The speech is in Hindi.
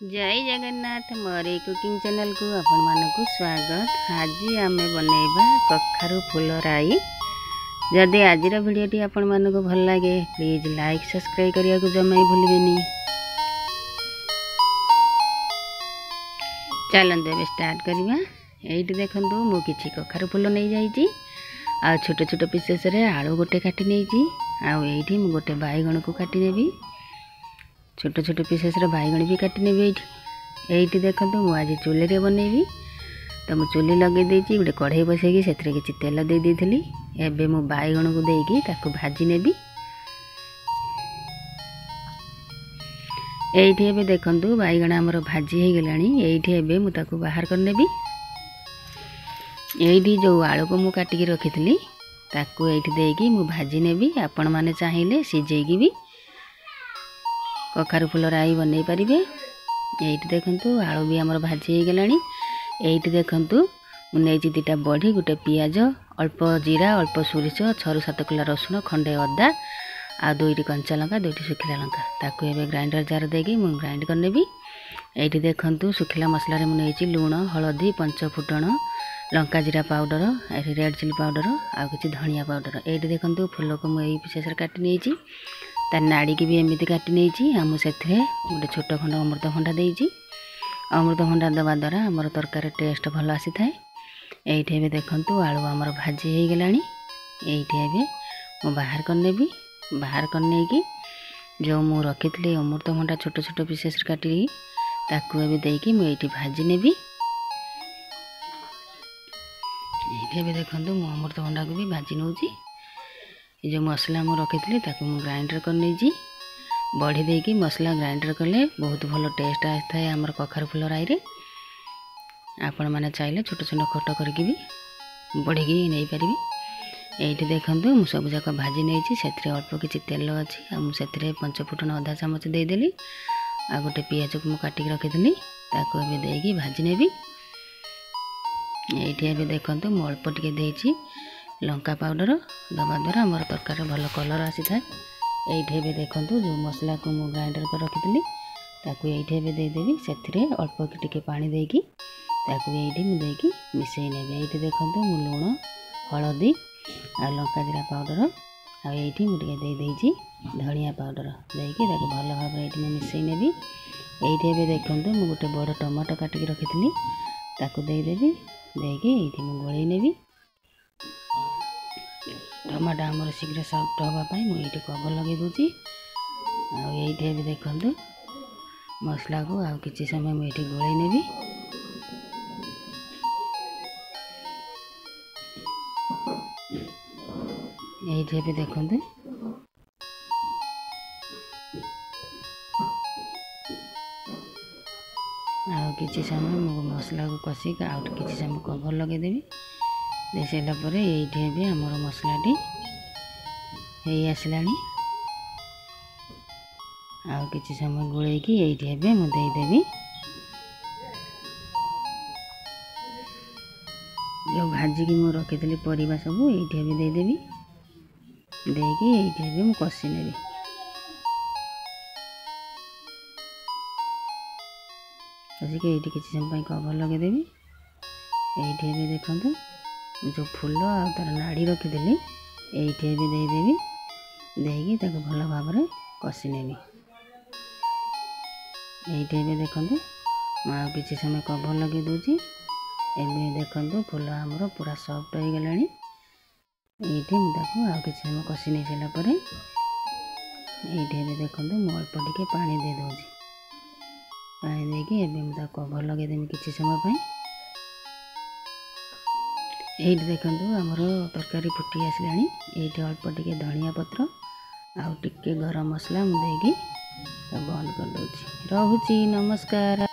जय जगन्नाथ मोरे कुकिंग चैनल को आपण मानकु स्वागत। आज आम बनैबा कखारु फूल राई। जदि आज वीडियोटी आपण मानकु भल लगे प्लीज लाइक सब्सक्राइब करिया को जमा भूलिबेनी। चलंतु एबे स्टार्ट करिबा। एइटी देखंतु मु किछि कखारु फूल नै जाईची आ छोट छोट पीसेस रे आलू गोटे काटी नैची आ एइटी मु गोटे बाइगण को काटी नेबी। छोट छोट पीसेस रे बाइगण भी काटी नेबी। एइटी देखंतु मु आज चुली रे बनैबी। तो मु चुली लगे देची गोटे कढ़ाई बसैकी सेथरे किछि तेल दे देथिली। एबे मु बाइगण को देकी ताकू भाजी नेबी। एइठी एबे देखंतु बाइगण हमर भाजी हे गेलानी। एइठी एबे मु ताकू बाहर कर नेबी। एइठी जो आलू को मु काटी के रखिथिली ताकू एइठी देकी मु भाजी नेबी। आपण माने चाहिले सिजेकी भी कखारु फूल राई बनै पारिबे। एइठी देखंतु आलू भी हमर भाजी हे गेलानी। एइठी देखंतु मु नेची दिटा बढी गुटे पियाज अल्प जीरा अल्प सोरिष 6-7 किलो रसुण खंडे अदा आ 2टी कंचा लंका 2टी सुखिला लंका ताकू एबे ग्राइंडर जार देकी मु ग्राइंड कर नेबी। एइठी देखंतु सुखिला मसला रे मु नेची लूण हळदी पंच फुटण लंका जीरा पाउडर रेड चिली पाउडर आ किछि धनिया पाउडर। एइठी देखंतु फूल को मु एई पीसेस रे काटी नेची ता नाड़ी की भी एमती काटी नहीं। आम से गोटे छोट खंड अमृतभंडा देती। अमृतभंडा दवा द्वारा आमर तरकारी टेस्ट भल आसी थाए। एइठी एबे देखंतु आलू आमर भाजी हो गलानी। एइठी एबे मु बाहर करनेबी। बाहर करने की जो मु रखी अमृतभंडा छोट छोट पीसेस काटी ताकू एबे देकी मु एइठी भाजी नेबी। एइठी एबे देखंतु मु अमृतभंडा को भी भाजी नउची। जो मसला मु रखी ताकू मु ग्राइंडर कर नेजी। बढ़ी देकी मसला ग्राइंडर कले बहुत भल टेस्ट आए आमर कखारु फूल राई रे। आपण माने चाहिले छोट छोट खट करके भी बढ़ी की नहीं पारिबे। एइठी देखंतु मु सब जाक भाजी नेजी। सेथरे अल्प किछि तेल अछि आ मु सेथरे 5 फुटण आधा चामच दे देली आ गोटे पियाज को मु काटी रखिथिली ताकू एबे देकी भाजी नेबी। एइठी एबे देखंतु मु अल्प टिके देछि लंका पाउडर दवा द्वारा आमर तरकारी भल कलर आसी थाए। एइठी एबे देखंतु जो मसला को मु ग्राइंडर कर रखिथिली ताकू एइठी एबे दे देबी। सेथरे अल्प टिके पानी देकी ताकू एइठी मु देकी मिसई नेबे। एइठी देखंतु मु लूण हळदी आ लंका जीरा पाउडर आ एइठी मु टिके दे देइची धनिया पाउडर देकी ताकू भल भाबरे एइठी मु मिसई नेबी। एइठी एबे देखंतु मु गोटे बड़ टमाटो काटी के रखिथिली ताकू दे देबी। देकी एइठी मु गोळै नेबी। टमाटो आमर शीघ्र सॉफ्ट होगा मुझे कवर लगे दूची। आइटे भी देखंतु मसला को आ किछि समय मुझे गोळै नेबी। एइटे भी देखंतु आ किछि समय मसला को कषिक आ किछि समय कवर लगे देबी। दे सारा पर ये भी आमर मसलाटी हो आसलानी। आउ किछि समय गोलैकी ये मुझे देदेवी। जो भाजी की मुझे रखी परिवा सब ये भी देदेवी। देकी ये भी मुझे कषि नेबी। कषिक ये किछि समय कवर लगेदेवी। ये भी देखंतु जो फूल आ तार नाड़ी रखीदेली ये भी देदेवी। देकी ताको भल भाव में कषि नेबी। ये भी देखंतु आ किछि समय कवर लगे दूची। एबे देखंतु फूल आमर पूरा सॉफ्ट हो गलानी। ये आ किछि समय कषि नहीं सारा पर ये भी देखंतु मु अल्प टिके पानी दे दूची। पानी देकी एबे मु कवर लगे देमी किछि समय पई। ये देखंतु आमर तरकारी फुटी आसलानी। ये अल्प टिके धनिया पत्र आउ टिके गरम मसला मुझे बंद कर दूची। रहुची नमस्कार।